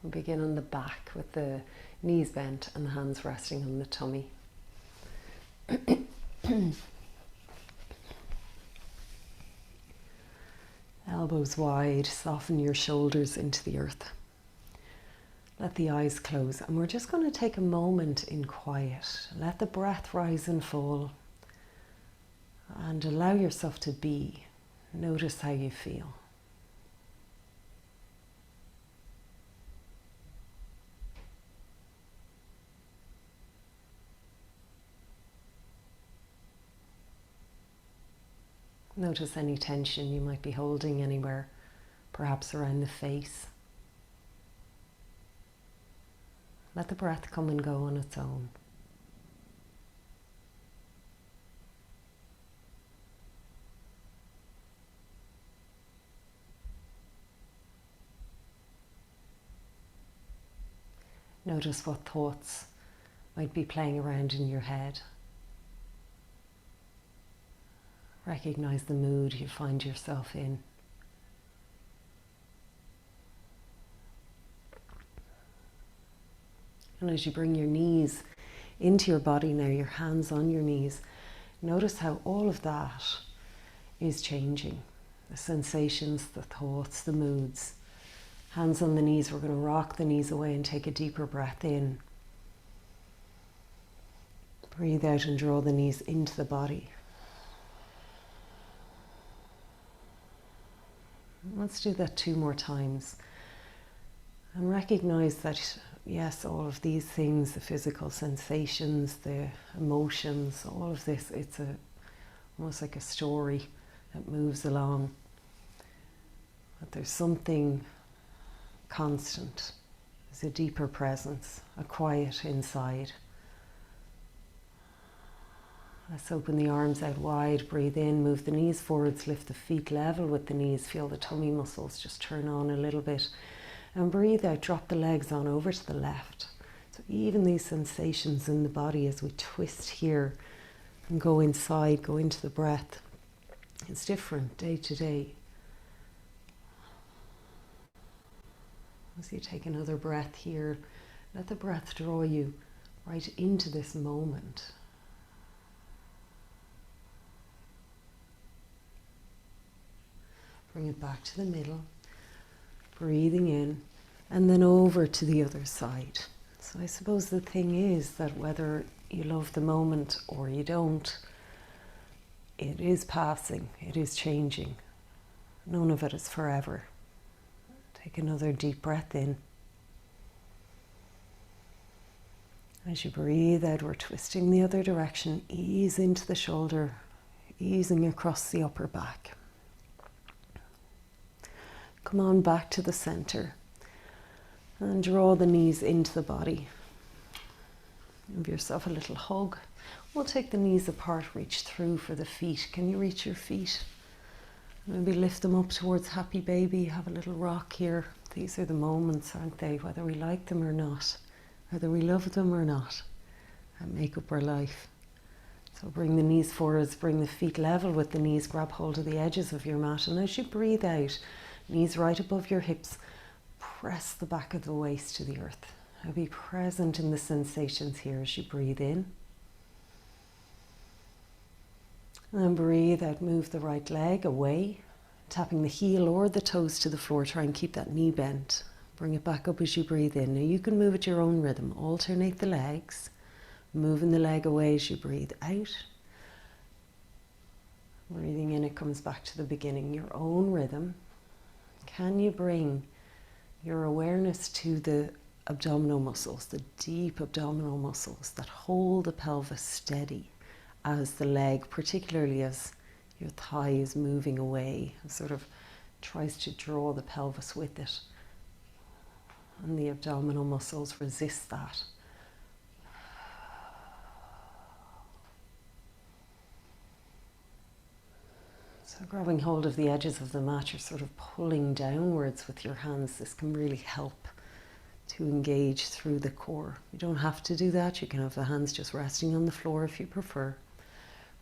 We'll begin on the back with the knees bent and the hands resting on the tummy. Elbows wide, soften your shoulders into the earth. Let the eyes close, and we're just going to take a moment in quiet. Let the breath rise and fall, and allow yourself to be. Notice how you feel. Notice any tension you might be holding anywhere, perhaps around the face. Let the breath come and go on its own. Notice what thoughts might be playing around in your head. Recognize the mood you find yourself in. And as you bring your knees into your body now, your hands on your knees, notice how all of that is changing. The sensations, the thoughts, the moods. Hands on the knees, we're going to rock the knees away and take a deeper breath in. Breathe out and draw the knees into the body. Let's do that 2 more times. And recognize that, yes, all of these things, the physical sensations, the emotions, all of this, it's almost like a story that moves along. But there's something constant. There's a deeper presence, a quiet inside. Let's open the arms out wide, breathe in, move the knees forwards, lift the feet level with the knees, feel the tummy muscles just turn on a little bit. And breathe out, drop the legs on over to the left. So even these sensations in the body as we twist here and go inside, go into the breath, it's different day to day. As you take another breath here, let the breath draw you right into this moment. Bring it back to the middle, breathing in, and then over to the other side. So I suppose the thing is that whether you love the moment or you don't, it is passing, it is changing. None of it is forever. Take another deep breath in. As you breathe out, we're twisting the other direction. Ease into the shoulder, easing across the upper back. Come on back to the center and draw the knees into the body. Give yourself a little hug. We'll take the knees apart, reach through for the feet. Can you reach your feet? Maybe lift them up towards happy baby. Have a little rock here. These are the moments, aren't they? Whether we like them or not, whether we love them or not, that make up our life. So bring the knees forwards, bring the feet level with the knees, grab hold of the edges of your mat, and as you breathe out, knees right above your hips, press the back of the waist to the earth. Now be present in the sensations here as you breathe in. And then breathe out, move the right leg away, tapping the heel or the toes to the floor. Try and keep that knee bent. Bring it back up as you breathe in. Now you can move at your own rhythm. Alternate the legs, moving the leg away as you breathe out. Breathing in, it comes back to the beginning, your own rhythm. Can you bring your awareness to the abdominal muscles, the deep abdominal muscles that hold the pelvis steady as the leg, particularly as your thigh is moving away, sort of tries to draw the pelvis with it. And the abdominal muscles resist that. So grabbing hold of the edges of the mat, you're sort of pulling downwards with your hands. This can really help to engage through the core. You don't have to do that. You can have the hands just resting on the floor if you prefer.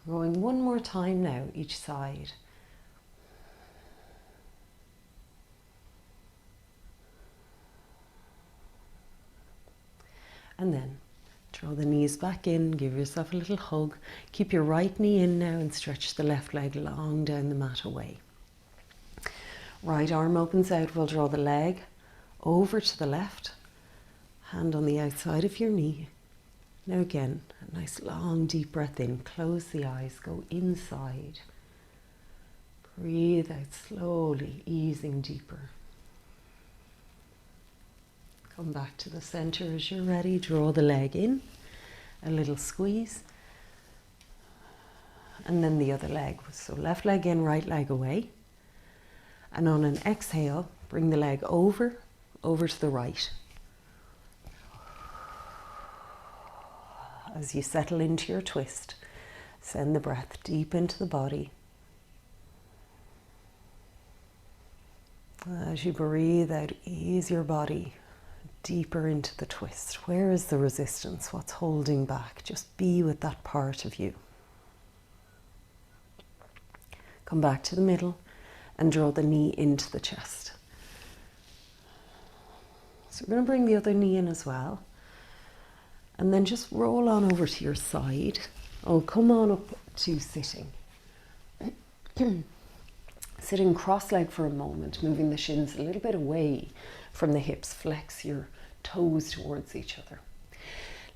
We're going one more time now, each side. And then draw the knees back in, give yourself a little hug. Keep your right knee in now and stretch the left leg long down the mat away. Right arm opens out. We'll draw the leg over to the left, hand on the outside of your knee. Now again, a nice long deep breath in. Close the eyes, go inside. Breathe out slowly, easing deeper. Come back to the center as you're ready. Draw the leg in, a little squeeze. And then the other leg. So left leg in, right leg away. And on an exhale, bring the leg over to the right. As you settle into your twist, send the breath deep into the body. As you breathe out, ease your body deeper into the twist. Where is the resistance? What's holding back? Just be with that part of you. Come back to the middle and draw the knee into the chest. So we're going to bring the other knee in as well. And then just roll on over to your side. Oh, come on up to sitting. Sitting cross-legged for a moment, moving the shins a little bit away from the hips. Flex your toes towards each other.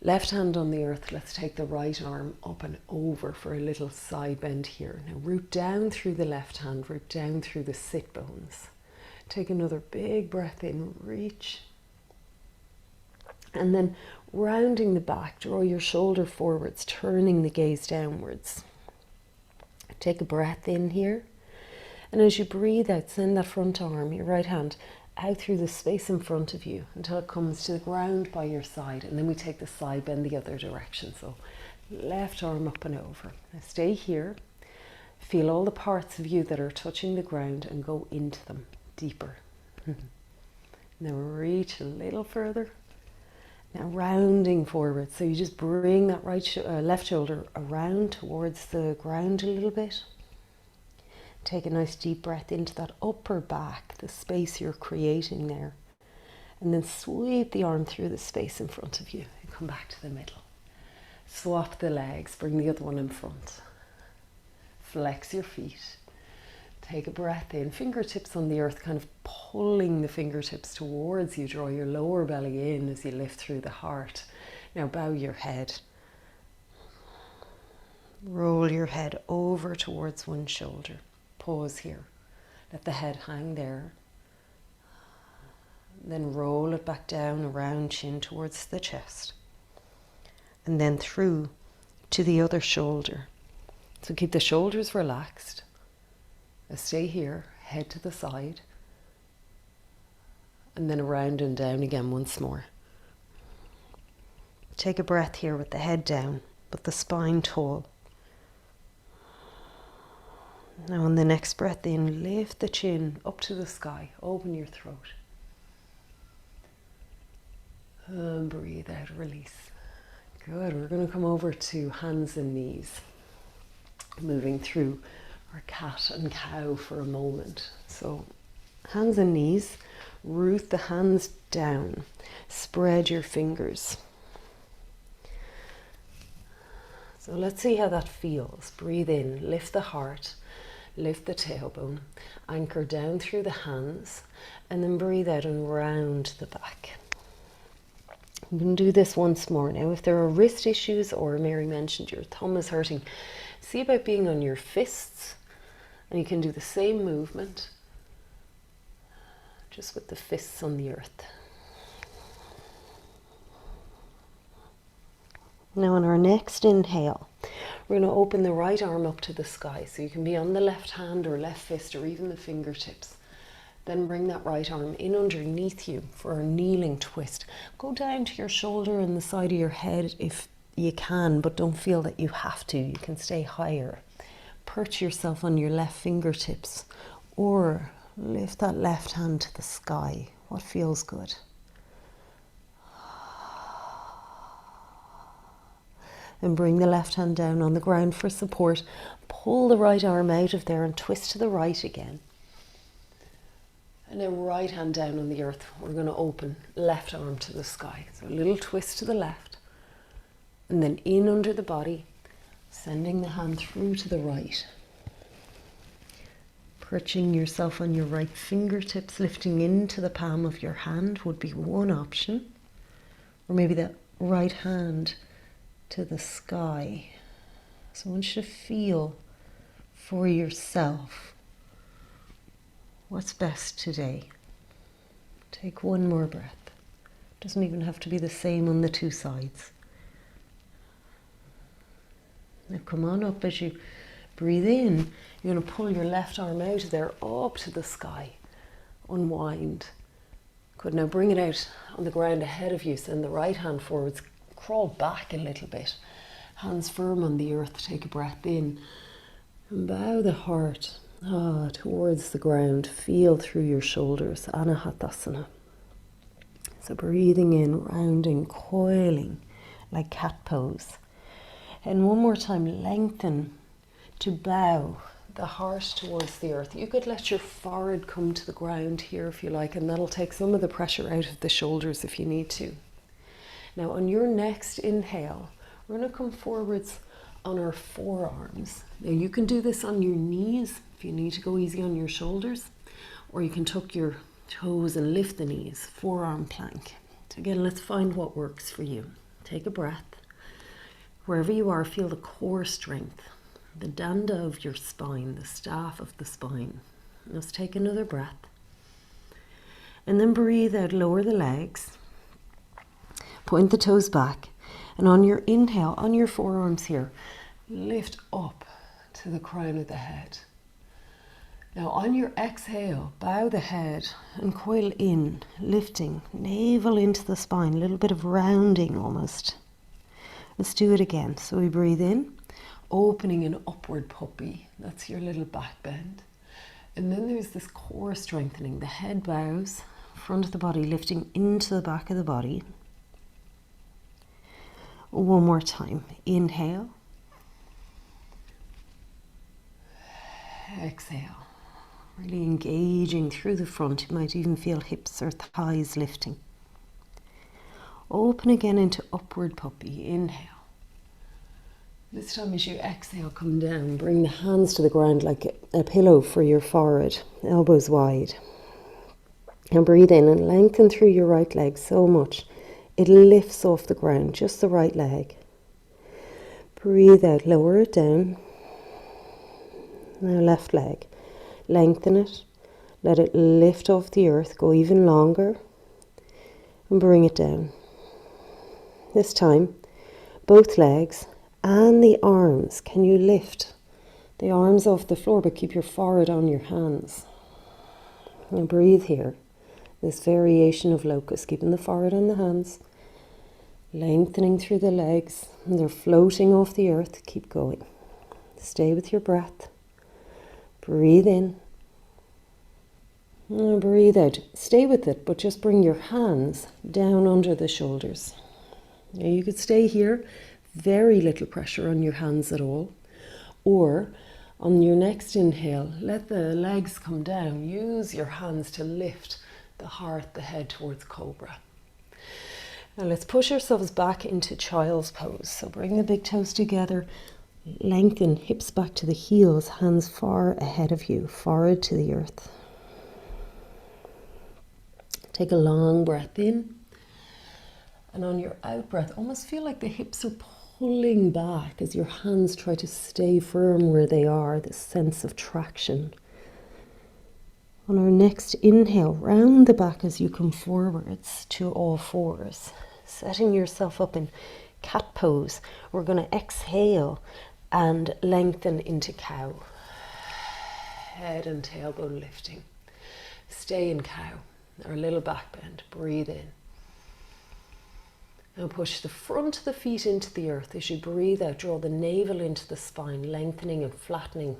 Left hand on the earth. Let's take the right arm up and over for a little side bend here. Now root down through the left hand, root down through the sit bones. Take another big breath in, reach. And then rounding the back, draw your shoulder forwards, turning the gaze downwards. Take a breath in here. And as you breathe out, send that front arm, your right hand, out through the space in front of you until it comes to the ground by your side. And then we take the side bend the other direction. So left arm up and over. Now stay here. Feel all the parts of you that are touching the ground and go into them deeper. Now reach a little further. Now rounding forward. So you just bring that left shoulder around towards the ground a little bit. Take a nice deep breath into that upper back, the space you're creating there. And then sweep the arm through the space in front of you and come back to the middle. Swap the legs, bring the other one in front. Flex your feet. Take a breath in, fingertips on the earth, kind of pulling the fingertips towards you. Draw your lower belly in as you lift through the heart. Now bow your head. Roll your head over towards one shoulder. Pause here. Let the head hang there. Then roll it back down around chin towards the chest. And then through to the other shoulder. So keep the shoulders relaxed. Stay here, head to the side. And then around and down again once more. Take a breath here with the head down, but the spine tall. Now on the next breath in, lift the chin up to the sky. Open your throat. And breathe out, release. Good. We're going to come over to hands and knees. Moving through our cat and cow for a moment. So hands and knees. Root the hands down. Spread your fingers. So let's see how that feels. Breathe in, lift the heart. Lift the tailbone, anchor down through the hands, and then breathe out and round the back. You can do this once more. Now, if there are wrist issues, or Mary mentioned your thumb is hurting, see about being on your fists, and you can do the same movement, just with the fists on the earth. Now on our next inhale, we're going to open the right arm up to the sky. So you can be on the left hand or left fist or even the fingertips. Then bring that right arm in underneath you for a kneeling twist. Go down to your shoulder and the side of your head if you can, but don't feel that you have to. You can stay higher. Perch yourself on your left fingertips or lift that left hand to the sky. What feels good? And bring the left hand down on the ground for support. Pull the right arm out of there and twist to the right again. And then right hand down on the earth. We're going to open left arm to the sky. So a little twist to the left. And then in under the body, sending the hand through to the right. Perching yourself on your right fingertips, lifting into the palm of your hand would be one option. Or maybe the right hand to the sky. So I want you to feel for yourself what's best today. Take one more breath. Doesn't even have to be the same on the two sides. Now come on up as you breathe in. You're going to pull your left arm out of there up to the sky. Unwind. Good. Now bring it out on the ground ahead of you. Send the right hand forwards. Crawl back a little bit. Hands firm on the earth. Take a breath in. And bow the heart towards the ground. Feel through your shoulders. Anahatasana. So breathing in, rounding, coiling like cat pose. And one more time, lengthen to bow the heart towards the earth. You could let your forehead come to the ground here if you like, and that'll take some of the pressure out of the shoulders if you need to. Now on your next inhale, we're going to come forwards on our forearms. Now you can do this on your knees if you need to go easy on your shoulders, or you can tuck your toes and lift the knees, forearm plank. So again, let's find what works for you. Take a breath. Wherever you are, feel the core strength, the danda of your spine, the staff of the spine. Let's take another breath. And then breathe out, lower the legs, point the toes back, and on your inhale, on your forearms here, lift up to the crown of the head. Now on your exhale, bow the head and coil in, lifting, navel into the spine, a little bit of rounding almost. Let's do it again. So we breathe in, opening an upward puppy. That's your little back bend. And then there's this core strengthening. The head bows, front of the body lifting into the back of the body. One more time. Inhale. Exhale. Really engaging through the front. You might even feel hips or thighs lifting. Open again into upward puppy. Inhale. This time as you exhale, come down. Bring the hands to the ground like a pillow for your forehead. Elbows wide. And breathe in and lengthen through your right leg so much. It lifts off the ground, just the right leg. Breathe out, lower it down. Now left leg. Lengthen it. Let it lift off the earth. Go even longer. And bring it down. This time, both legs and the arms. Can you lift the arms off the floor but keep your forehead on your hands? Now breathe here. This variation of locust, keeping the forehead on the hands, lengthening through the legs, and they're floating off the earth. Keep going. Stay with your breath. Breathe in. And breathe out. Stay with it, but just bring your hands down under the shoulders. Now you could stay here, very little pressure on your hands at all. Or on your next inhale, let the legs come down. Use your hands to lift the heart, the head towards cobra. Now let's push ourselves back into child's pose. So bring the big toes together, lengthen hips back to the heels, hands far ahead of you, forehead to the earth. Take a long breath in, and on your out breath, almost feel like the hips are pulling back as your hands try to stay firm where they are, this sense of traction. On our next inhale, round the back as you come forwards to all fours, setting yourself up in cat pose. We're going to exhale and lengthen into cow. Head and tailbone lifting. Stay in cow, or a little back bend. Breathe in. Now push the front of the feet into the earth. As you breathe out, draw the navel into the spine, lengthening and flattening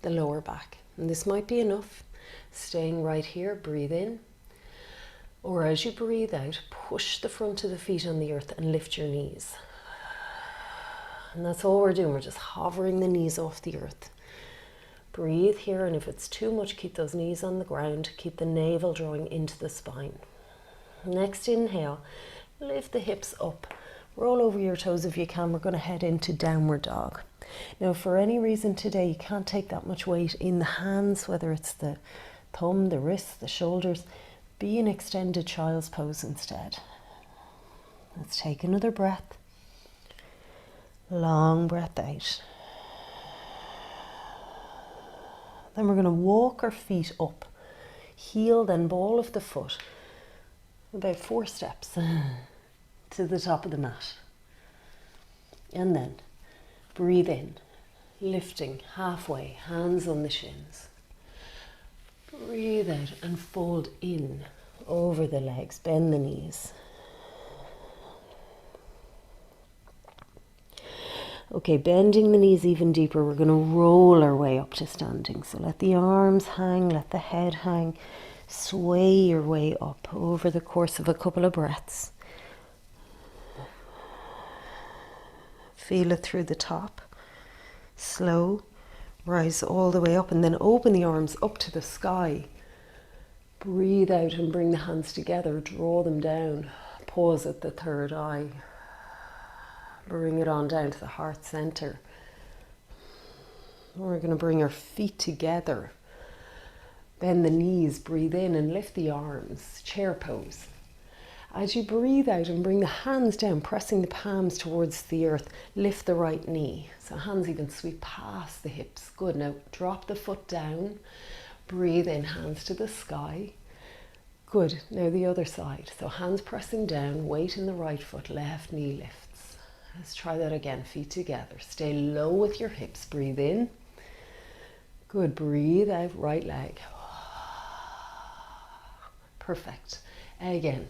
the lower back. And this might be enough. Staying right here, breathe in. Or as you breathe out, push the front of the feet on the earth and lift your knees. And that's all we're doing. We're just hovering the knees off the earth. Breathe here, and if it's too much, keep those knees on the ground. Keep the navel drawing into the spine. Next inhale, lift the hips up. Roll over your toes if you can. We're going to head into downward dog. Now, if for any reason today you can't take that much weight in the hands, whether it's the thumb, the wrists, the shoulders, be an extended child's pose instead. Let's take another breath. Long breath out. Then we're going to walk our feet up, heel then ball of the foot, about 4 steps to the top of the mat. And then breathe in, lifting halfway, hands on the shins. Breathe out and fold in over the legs, bend the knees. Okay, bending the knees even deeper, we're going to roll our way up to standing. So let the arms hang, let the head hang. Sway your way up over the course of a couple of breaths. Feel it through the top. Slow, rise all the way up and then open the arms up to the sky. Breathe out and bring the hands together, draw them down. Pause at the third eye. Bring it on down to the heart center. We're going to bring our feet together. Bend the knees, breathe in and lift the arms, chair pose. As you breathe out and bring the hands down, pressing the palms towards the earth, lift the right knee. So hands even sweep past the hips. Good. Now drop the foot down. Breathe in, hands to the sky. Good. Now the other side. So hands pressing down, weight in the right foot, left knee lifts. Let's try that again, feet together. Stay low with your hips. Breathe in. Good. Breathe out, right leg. Perfect. Again.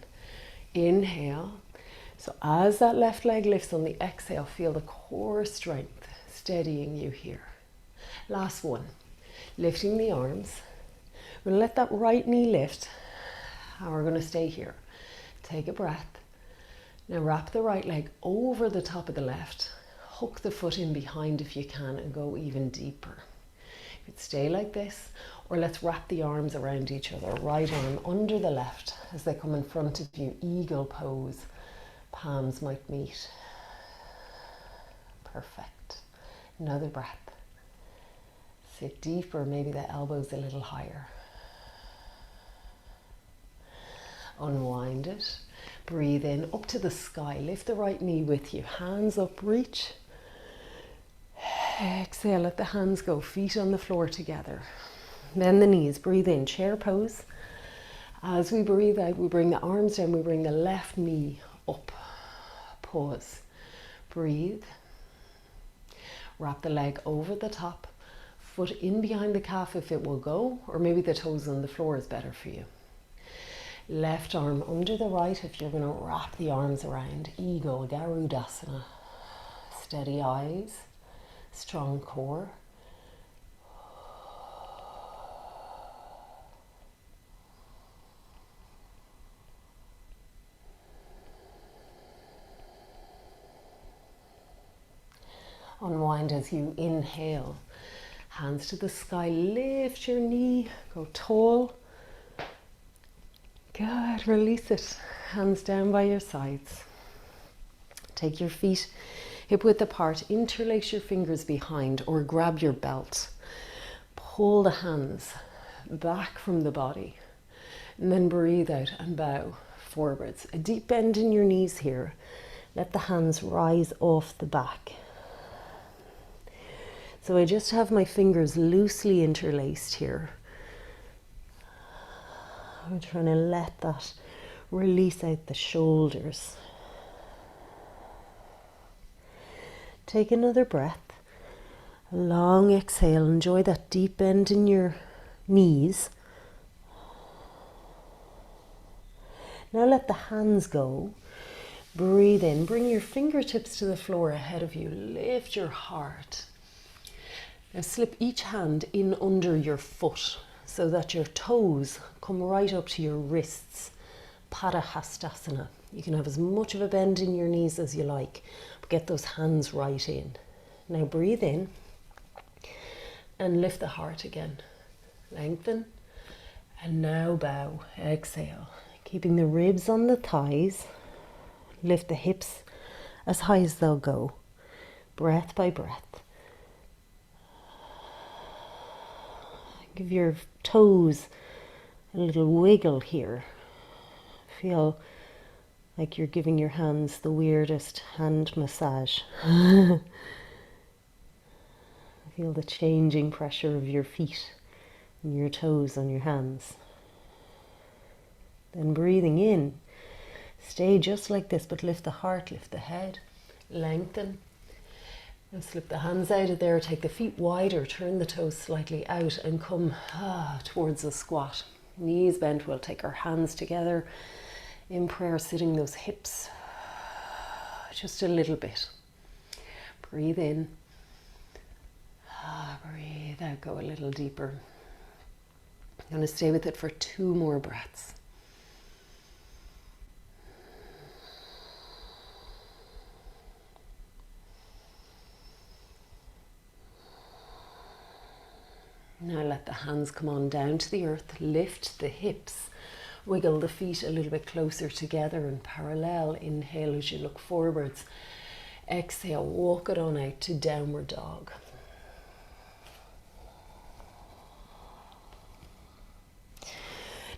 Inhale. So as that left leg lifts on the exhale, feel the core strength steadying you here. Last one. Lifting the arms. We're going to let that right knee lift. And we're going to stay here. Take a breath. Now wrap the right leg over the top of the left. Hook the foot in behind if you can and go even deeper. You could stay like this, or let's wrap the arms around each other. Right arm under the left as they come in front of you. Eagle pose. Palms might meet. Perfect. Another breath. Sit deeper, maybe the elbows a little higher. Unwind it. Breathe in, up to the sky. Lift the right knee with you. Hands up, reach. Exhale, let the hands go. Feet on the floor together. Bend the knees. Breathe in, chair pose. As we breathe out, we bring the arms down. We bring the left knee up. Pause. Breathe. Wrap the leg over the top. Foot in behind the calf if it will go, or maybe the toes on the floor is better for you. Left arm under the right if you're going to wrap the arms around. Ego, garudasana. Steady eyes, strong core. Unwind as you inhale. Hands to the sky, lift your knee, go tall. Good, release it. Hands down by your sides. Take your feet hip width apart, interlace your fingers behind or grab your belt. Pull the hands back from the body and then breathe out and bow forwards. A deep bend in your knees here. Let the hands rise off the back. So I just have my fingers loosely interlaced here. I'm trying to let that release out the shoulders. Take another breath. A long exhale. Enjoy that deep bend in your knees. Now let the hands go. Breathe in. Bring your fingertips to the floor ahead of you. Lift your heart. Now slip each hand in under your foot so that your toes come right up to your wrists. Hastasana. You can have as much of a bend in your knees as you like, but get those hands right in. Now breathe in. And lift the heart again. Lengthen. And now bow. Exhale. Keeping the ribs on the thighs. Lift the hips as high as they'll go. Breath by breath. Give your toes a little wiggle here. Feel like you're giving your hands the weirdest hand massage. Feel the changing pressure of your feet and your toes on your hands. Then breathing in, stay just like this, but lift the heart, lift the head, lengthen. And slip the hands out of there, take the feet wider, turn the toes slightly out and come towards a squat. Knees bent, we'll take our hands together in prayer, sitting those hips just a little bit. Breathe in. Breathe out, go a little deeper. I'm going to stay with it for 2 more breaths. Now let the hands come on down to the earth, lift the hips, wiggle the feet a little bit closer together and parallel. Inhale as you look forwards. Exhale, walk it on out to downward dog.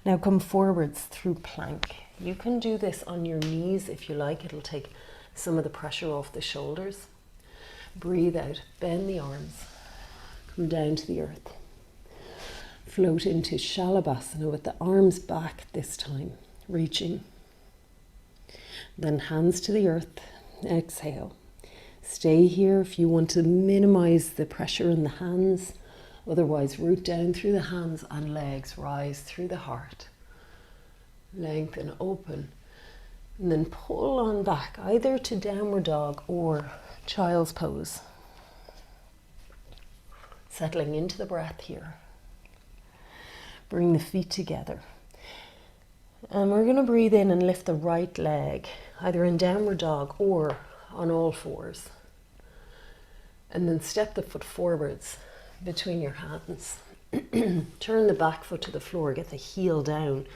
Now come forwards through plank. You can do this on your knees if you like. It'll take some of the pressure off the shoulders. Breathe out, bend the arms, come down to the earth. Float into savasana with the arms back this time, reaching. Then hands to the earth, exhale. Stay here if you want to minimize the pressure in the hands. Otherwise, root down through the hands and legs, rise through the heart. Lengthen, open, and then pull on back, either to downward dog or child's pose. Settling into the breath here. Bring the feet together. And we're going to breathe in and lift the right leg, either in downward dog or on all fours. And then step the foot forwards between your hands. Turn the back foot to the floor, get the heel down.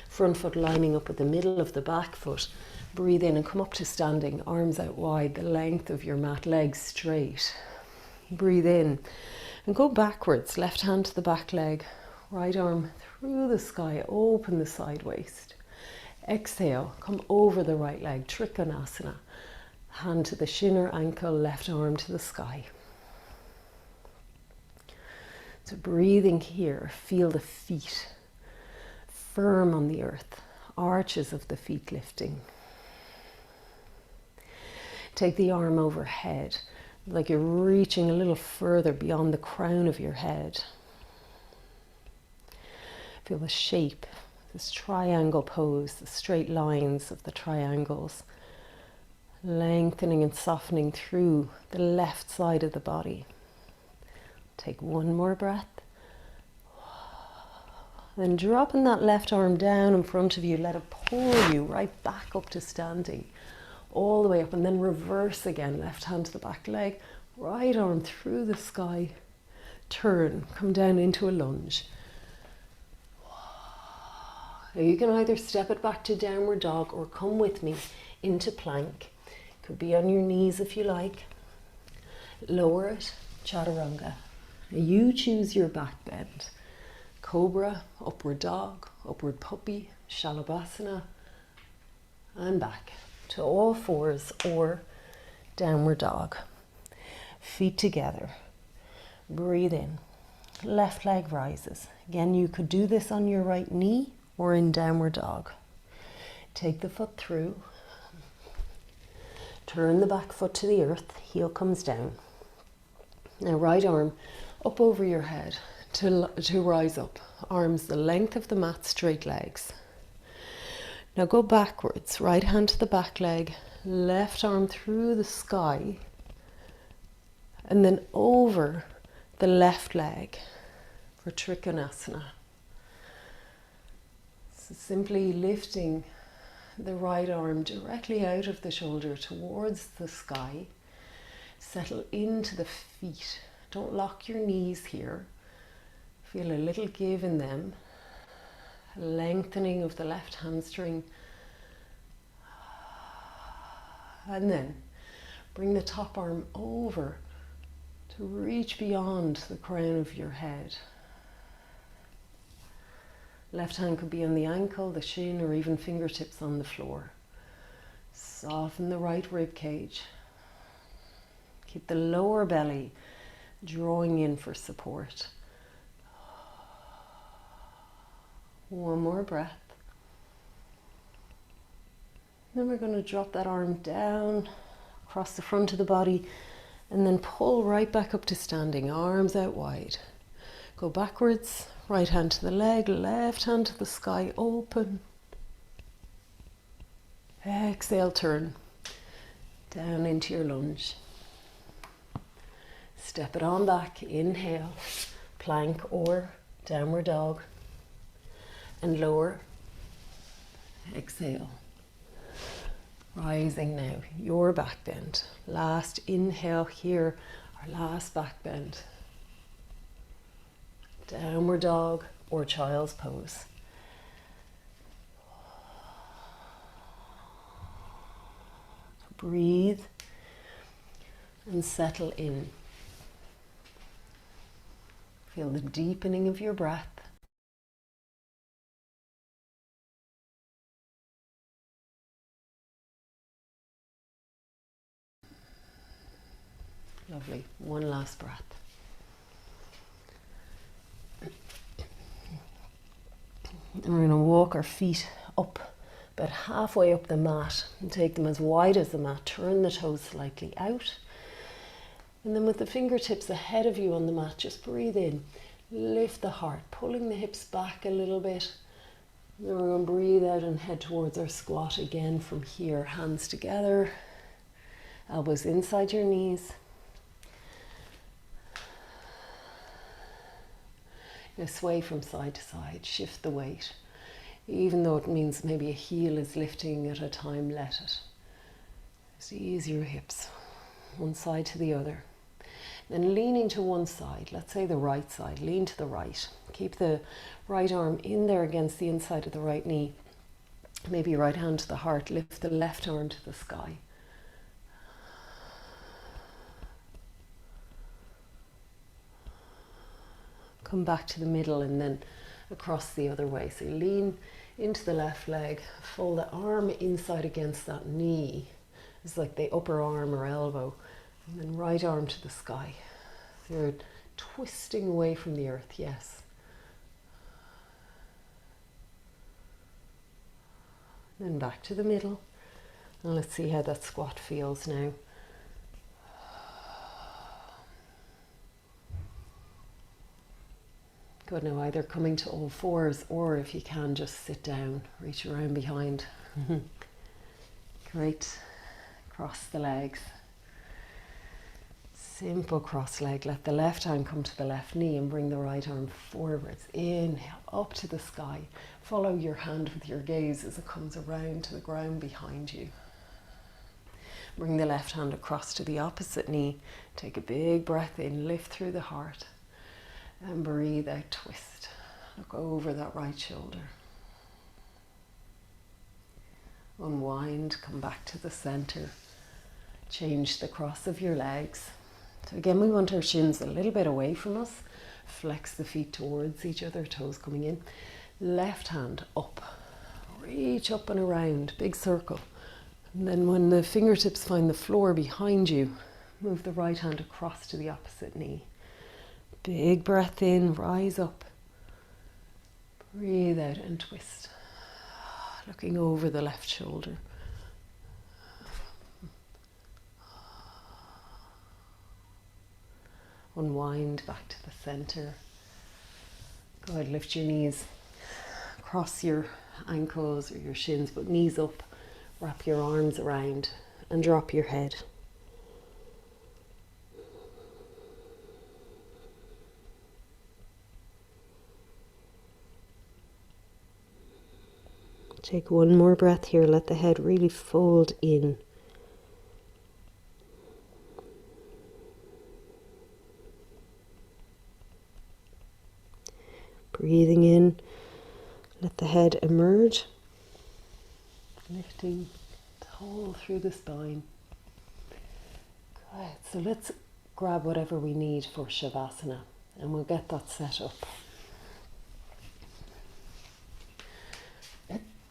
Front foot lining up with the middle of the back foot. Breathe in and come up to standing, arms out wide, the length of your mat, legs straight. Breathe in and go backwards, left hand to the back leg. Right arm through the sky, open the side waist. Exhale, come over the right leg, Trikonasana. Hand to the shin or ankle, left arm to the sky. So breathing here, feel the feet firm on the earth, arches of the feet lifting. Take the arm overhead, like you're reaching a little further beyond the crown of your head. Feel the shape, this triangle pose, the straight lines of the triangles, lengthening and softening through the left side of the body. Take 1 more breath. Then dropping that left arm down in front of you, let it pull you right back up to standing, all the way up, and then reverse again, left hand to the back leg, right arm through the sky, turn, come down into a lunge. Now you can either step it back to downward dog or come with me into plank. Could be on your knees if you like. Lower it, chaturanga. Now you choose your back bend. Cobra, upward dog, upward puppy, shalabhasana, and back to all fours or downward dog. Feet together. Breathe in. Left leg rises. Again, you could do this on your right knee or in downward dog. Take the foot through. Turn the back foot to the earth. Heel comes down. Now right arm up over your head to rise up. Arms the length of the mat, straight legs. Now go backwards. Right hand to the back leg. Left arm through the sky. And then over the left leg for Trikonasana. So simply lifting the right arm directly out of the shoulder towards the sky. Settle into the feet. Don't lock your knees here. Feel a little give in them. A lengthening of the left hamstring. And then bring the top arm over to reach beyond the crown of your head. Left hand could be on the ankle, the shin, or even fingertips on the floor. Soften the right rib cage. Keep the lower belly drawing in for support. One more breath. Then we're going to drop that arm down across the front of the body and then pull right back up to standing, arms out wide. Go backwards, right hand to the leg, left hand to the sky, open. Exhale, turn down into your lunge. Step it on back, inhale, plank or downward dog, and lower, exhale. Rising now, your back bend. Last inhale here, our last back bend. Downward dog or child's pose. Breathe and settle in. Feel the deepening of your breath. Lovely. One last breath. And we're going to walk our feet up, about halfway up the mat, and take them as wide as the mat. Turn the toes slightly out. And then with the fingertips ahead of you on the mat, just breathe in. Lift the heart, pulling the hips back a little bit. And then we're going to breathe out and head towards our squat again from here. Hands together, elbows inside your knees. Now sway from side to side, shift the weight. Even though it means maybe a heel is lifting at a time, let it. Just ease your hips, one side to the other. Then leaning to one side, let's say the right side, lean to the right. Keep the right arm in there against the inside of the right knee. Maybe right hand to the heart, lift the left arm to the sky. Come back to the middle and then across the other way. So lean into the left leg, fold the arm inside against that knee. It's like the upper arm or elbow. And then right arm to the sky. So you're twisting away from the earth, yes. Then back to the middle. And let's see how that squat feels now. Good, now either coming to all fours or if you can just sit down, reach around behind. Great, cross the legs. Simple cross leg, let the left hand come to the left knee and bring the right arm forwards. Inhale, up to the sky. Follow your hand with your gaze as it comes around to the ground behind you. Bring the left hand across to the opposite knee. Take a big breath in, lift through the heart. And breathe out, twist. Look over that right shoulder. Unwind, come back to the center. Change the cross of your legs. So again, we want our shins a little bit away from us. Flex the feet towards each other, toes coming in. Left hand up. Reach up and around, big circle. And then when the fingertips find the floor behind you, move the right hand across to the opposite knee. Big breath in, rise up. Breathe out and twist. Looking over the left shoulder. Unwind back to the center. Go ahead, lift your knees. Cross your ankles or your shins, but knees up. Wrap your arms around and drop your head. Take one more breath here. Let the head really fold in. Breathing in, let the head emerge, lifting the whole through the spine. Good. So let's grab whatever we need for Shavasana and we'll get that set up.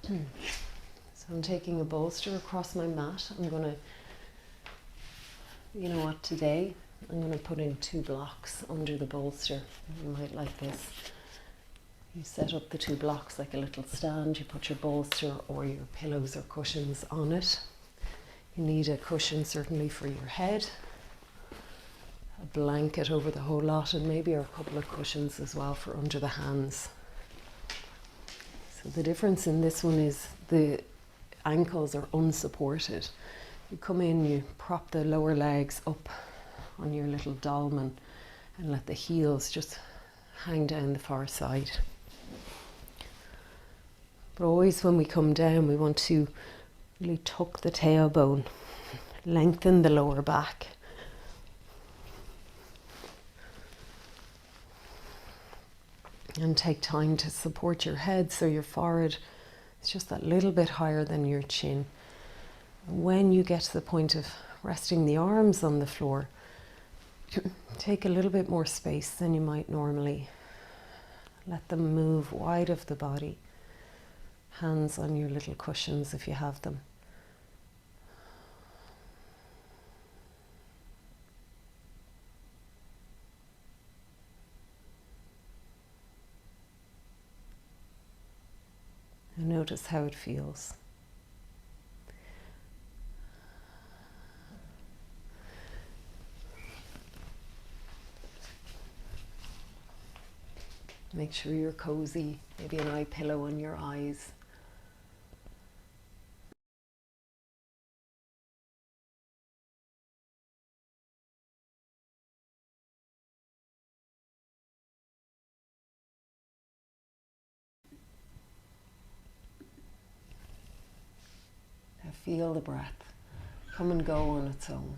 So I'm taking a bolster across my mat. I'm going to, you know what, today I'm going to put in 2 blocks under the bolster. You might like this. You set up the 2 blocks like a little stand. You put your bolster or your pillows or cushions on it. You need a cushion certainly for your head, a blanket over the whole lot, and maybe a couple of cushions as well for under the hands. So the difference in this one is the ankles are unsupported. You come in, you prop the lower legs up on your little dolmen and let the heels just hang down the far side. But always when we come down, we want to really tuck the tailbone, lengthen the lower back. And take time to support your head so your forehead is just that little bit higher than your chin. When you get to the point of resting the arms on the floor, take a little bit more space than you might normally. Let them move wide of the body. Hands on your little cushions if you have them. And notice how it feels. Make sure you're cozy, maybe an eye pillow on your eyes. Now feel the breath come and go on its own.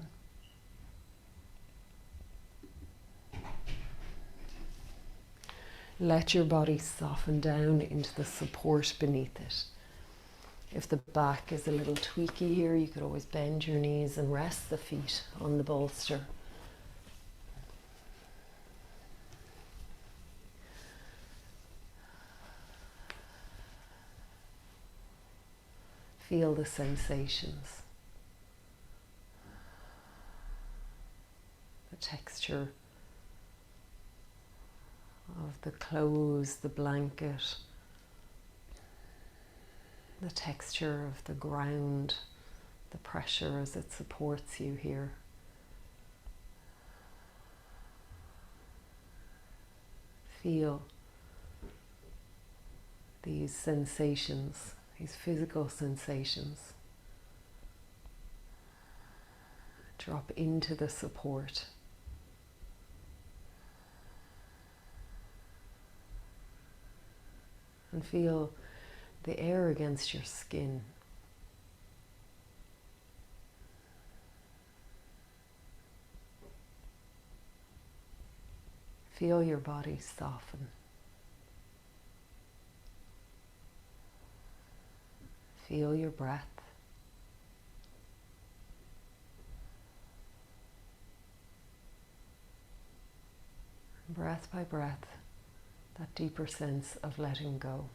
Let your body soften down into the support beneath it. If the back is a little tweaky here, you could always bend your knees and rest the feet on the bolster. Feel the sensations, the texture of the clothes, the blanket, the texture of the ground, the pressure as it supports you here. Feel these sensations, these physical sensations. Drop into the support. And feel the air against your skin. Feel your body soften. Feel your breath. Breath by breath, that deeper sense of letting go.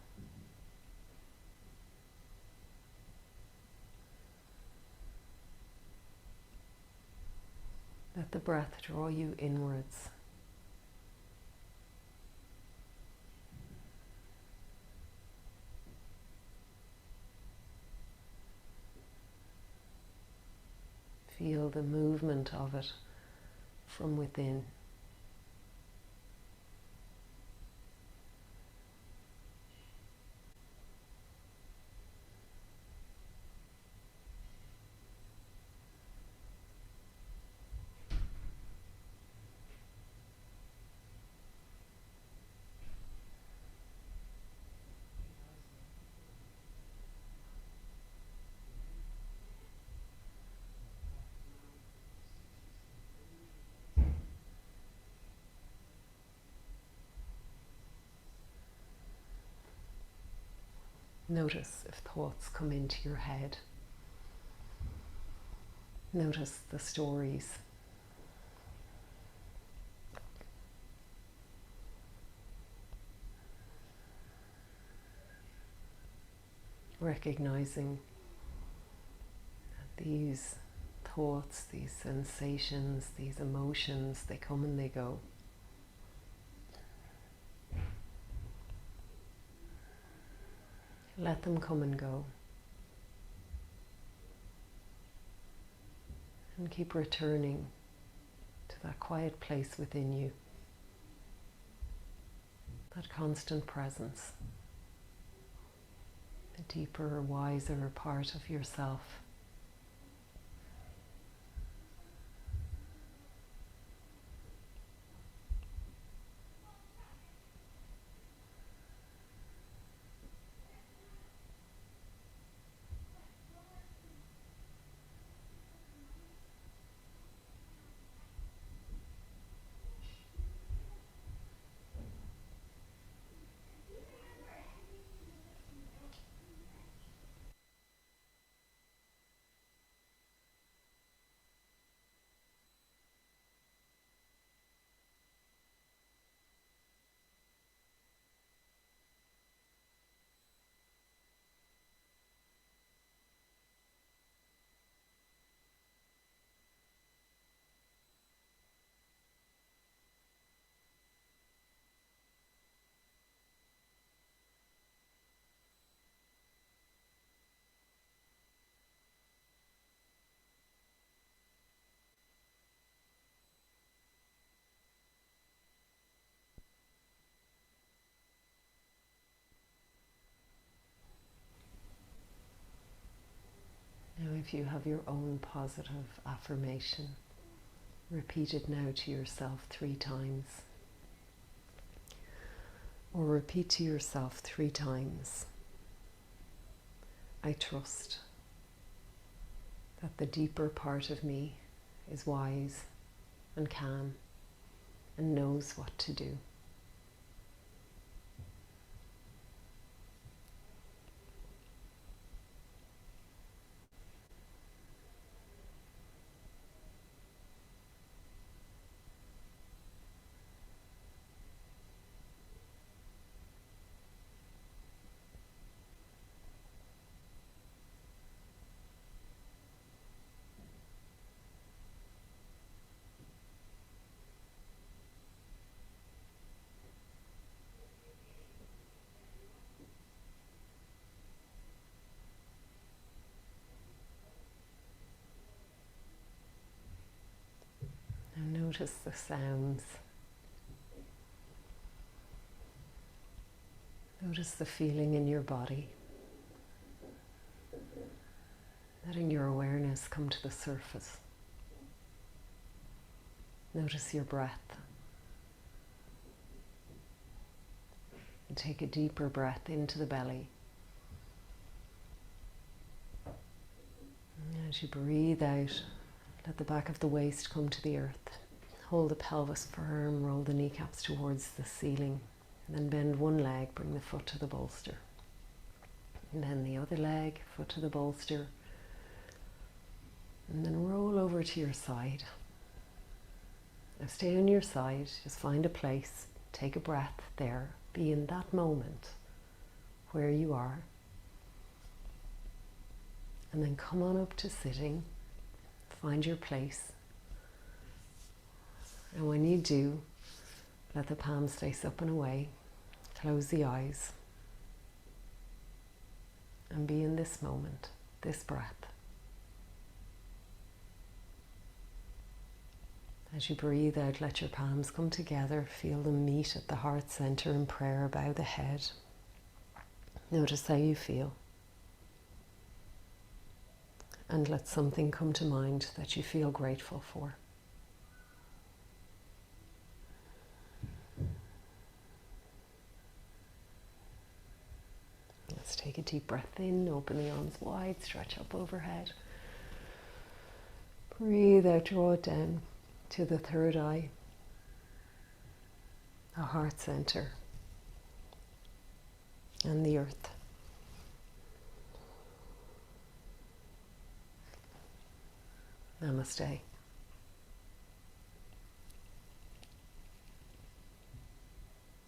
Let the breath draw you inwards. Feel the movement of it from within. Notice if thoughts come into your head. Notice the stories. Recognizing that these thoughts, these sensations, these emotions, they come and they go. Let them come and go. And keep returning to that quiet place within you. That constant presence. A deeper, wiser part of yourself. Now, if you have your own positive affirmation, repeat it now to yourself 3 times. Or repeat to yourself 3 times, I trust that the deeper part of me is wise and calm and knows what to do. Now notice the sounds. Notice the feeling in your body. Letting your awareness come to the surface. Notice your breath. And take a deeper breath into the belly. And as you breathe out, let the back of the waist come to the earth. Hold the pelvis firm, roll the kneecaps towards the ceiling. And then bend one leg, bring the foot to the bolster. And then the other leg, foot to the bolster. And then roll over to your side. Now stay on your side, just find a place, take a breath there. Be in that moment where you are. And then come on up to sitting. Find your place. And when you do, let the palms face up and away. Close the eyes. And be in this moment, this breath. As you breathe out, let your palms come together. Feel them meet at the heart center in prayer. Bow the head. Notice how you feel. And let something come to mind that you feel grateful for. Let's take a deep breath in, open the arms wide, stretch up overhead. Breathe out, draw it down to the third eye, the heart center, and the earth. Namaste.